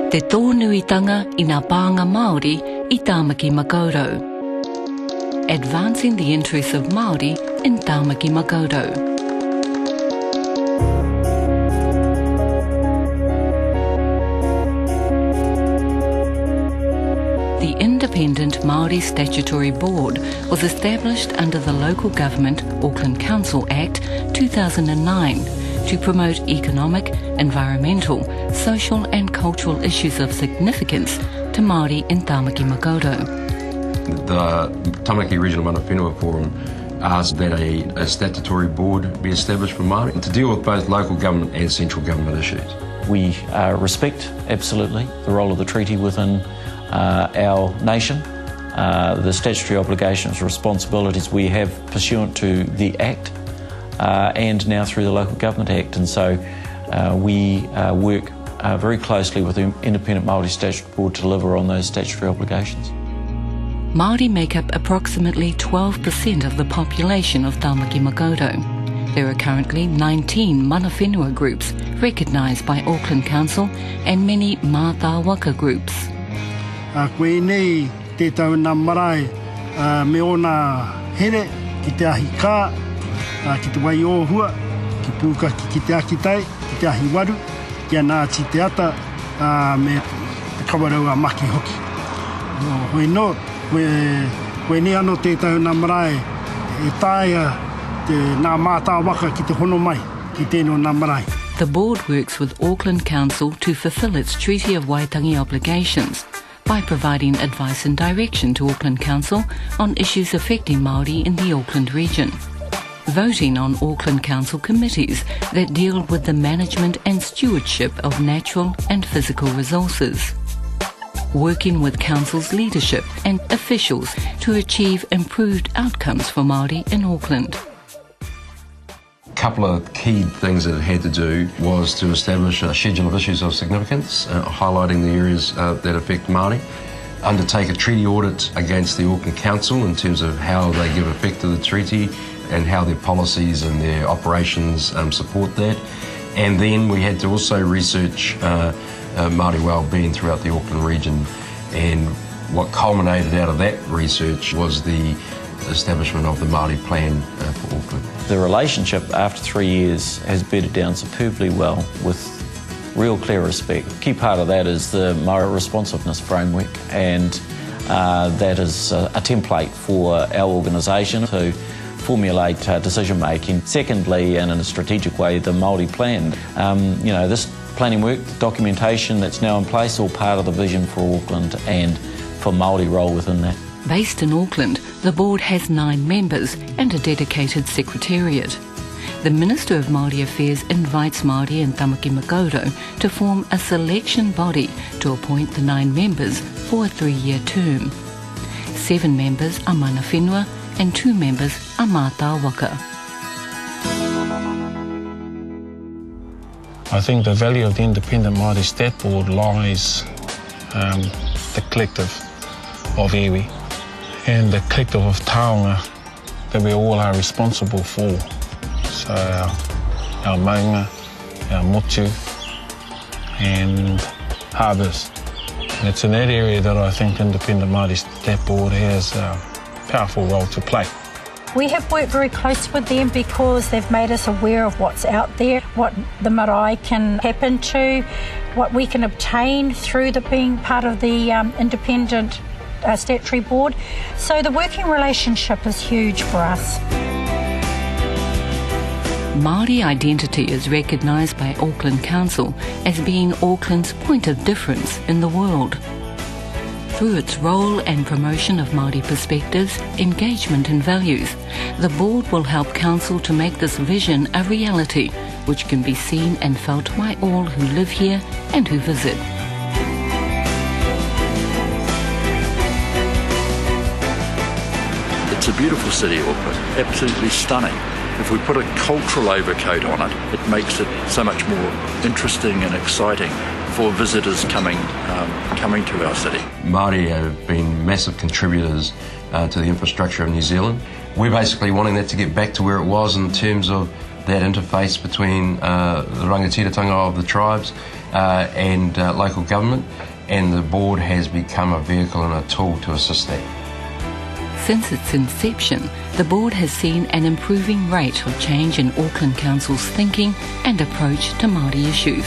Te tōnuitanga I ngā pānga Māori I Tāmaki Makaurau. Advancing the interests of Māori in Tāmaki Makaurau. The Independent Māori Statutory Board was established under the Local Government Auckland Council Act 2009 to promote economic, environmental, social and cultural issues of significance to Māori in Tāmaki Makaurau. The Tāmaki Regional Mana Whenua Forum asked that a statutory board be established for Māori to deal with both local government and central government issues. We respect absolutely the role of the treaty within our nation, the statutory obligations and responsibilities we have pursuant to the Act and now through the Local Government Act, and so we work very closely with the Independent Māori Statutory Board to deliver on those statutory obligations. Māori make up approximately 12% of the population of Tāmaki Makaurau. There are currently 19 mana whenua groups recognised by Auckland Council and many mātā waka groups. Koe nei te tau nā marae me ona here ki te ahi kā, ki te wai ōhua, ki pūka ki te akitai, ki te ahi waru, kia nā ti te ata me te kawarau a maki hoki. Hoi no, koe nei ano te tau nā marae e tāia te nā mātā waka ki te hono mai, ki tēnō nā marae. The board works with Auckland Council to fulfil its Treaty of Waitangi obligations by providing advice and direction to Auckland Council on issues affecting Māori in the Auckland region. Voting on Auckland Council committees that deal with the management and stewardship of natural and physical resources. Working with Council's leadership and officials to achieve improved outcomes for Māori in Auckland. A couple of key things that it had to do was to establish a schedule of issues of significance, highlighting the areas that affect Māori, undertake a treaty audit against the Auckland Council in terms of how they give effect to the treaty and how their policies and their operations support that. And then we had to also research Māori wellbeing throughout the Auckland region, and what culminated out of that research was the establishment of the Māori plan for Auckland. The relationship after 3 years has bedded down superbly well with real clear respect. A key part of that is the Māori responsiveness framework, and that is a template for our organisation to formulate decision making. Secondly, and in a strategic way, the Māori plan. This planning work, documentation that's now in place, all part of the vision for Auckland and for Māori role within that. Based in Auckland, the board has 9 members and a dedicated secretariat. The Minister of Māori Affairs invites Māori in Tāmaki Makaurau to form a selection body to appoint the 9 members for a 3-year term. 7 members are mana whenua and 2 members are mātā waka. I think the value of the Independent Māori Stat Board lies the collective of iwi and the collective of taonga that we all are responsible for. So our maunga, our motu and harbours. And it's in that area that I think Independent Māori Stat Board has a powerful role to play. We have worked very close with them because they've made us aware of what's out there, what the marae can happen to, what we can obtain through being part of the Independent Statutory Board. So the working relationship is huge for us. Māori identity is recognised by Auckland Council as being Auckland's point of difference in the world. Through its role and promotion of Māori perspectives, engagement and values, the board will help Council to make this vision a reality, which can be seen and felt by all who live here and who visit. It's a beautiful city, Auckland, absolutely stunning. If we put a cultural overcoat on it, it makes it so much more interesting and exciting for visitors coming to our city. Māori have been massive contributors to the infrastructure of New Zealand. We're basically wanting that to get back to where it was in terms of that interface between the rangatiratanga of the tribes and local government, and the board has become a vehicle and a tool to assist that. Since its inception, the board has seen an improving rate of change in Auckland Council's thinking and approach to Māori issues.